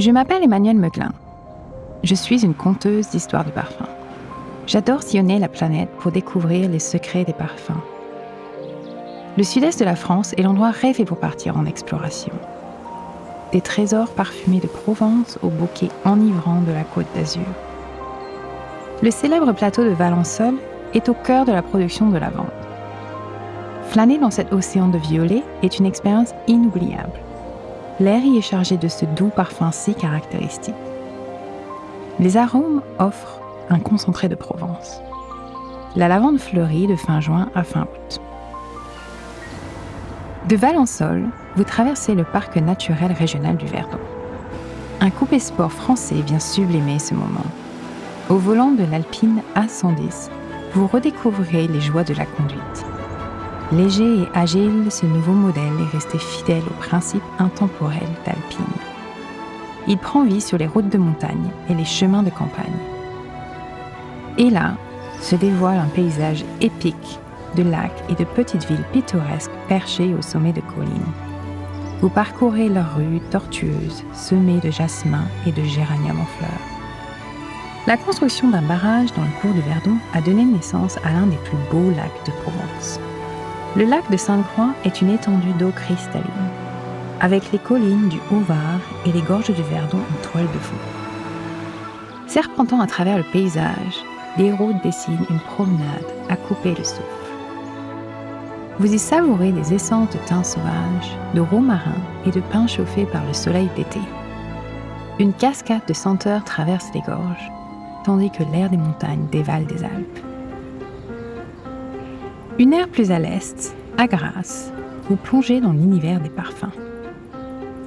Je m'appelle Emmanuelle Meuglin. Je suis une conteuse d'histoires de parfums. J'adore sillonner la planète pour découvrir les secrets des parfums. Le sud-est de la France est l'endroit rêvé pour partir en exploration. Des trésors parfumés de Provence aux bouquets enivrants de la Côte d'Azur. Le célèbre plateau de Valensole est au cœur de la production de lavande. Flâner dans cet océan de violet est une expérience inoubliable. L'air y est chargé de ce doux parfum si caractéristique. Les arômes offrent un concentré de Provence. La lavande fleurit de fin juin à fin août. De Valensole, vous traversez le parc naturel régional du Verdon. Un coupé sport français vient sublimer ce moment. Au volant de l'Alpine A110, vous redécouvrez les joies de la conduite. Léger et agile, ce nouveau modèle est resté fidèle aux principes intemporels d'Alpine. Il prend vie sur les routes de montagne et les chemins de campagne. Et là, se dévoile un paysage épique de lacs et de petites villes pittoresques perchées au sommet de collines. Vous parcourez leurs rues tortueuses, semées de jasmin et de géranium en fleurs. La construction d'un barrage dans le cours du Verdon a donné naissance à l'un des plus beaux lacs de Provence. Le lac de Sainte-Croix est une étendue d'eau cristalline, avec les collines du Haut-Var et les gorges du Verdon en toile de fond. Serpentant à travers le paysage, les routes dessinent une promenade à couper le souffle. Vous y savourez des essences de thym sauvage, de romarin et de pin chauffé par le soleil d'été. Une cascade de senteurs traverse les gorges, tandis que l'air des montagnes dévale des Alpes. Une heure plus à l'est, à Grasse, vous plongez dans l'univers des parfums.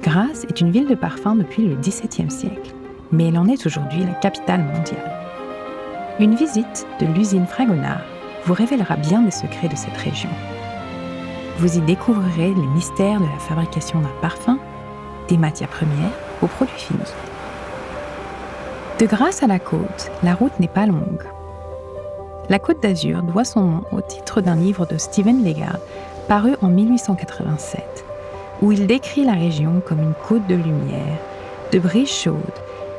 Grasse est une ville de parfums depuis le XVIIe siècle, mais elle en est aujourd'hui la capitale mondiale. Une visite de l'usine Fragonard vous révélera bien des secrets de cette région. Vous y découvrirez les mystères de la fabrication d'un parfum, des matières premières aux produits finis. De Grasse à la côte, la route n'est pas longue. La Côte d'Azur doit son nom au titre d'un livre de Stephen Leggard, paru en 1887, où il décrit la région comme une côte de lumière, de brises chaudes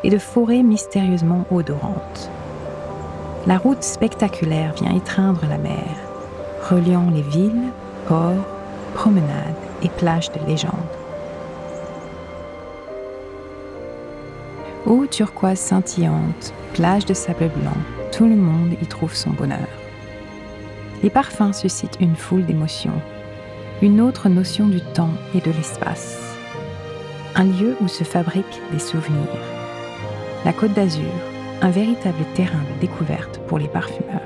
et de forêts mystérieusement odorantes. La route spectaculaire vient étreindre la mer, reliant les villes, ports, promenades et plages de légende. Eau turquoise scintillante, plage de sable blanc, tout le monde y trouve son bonheur. Les parfums suscitent une foule d'émotions, une autre notion du temps et de l'espace. Un lieu où se fabriquent des souvenirs. La Côte d'Azur, un véritable terrain de découverte pour les parfumeurs.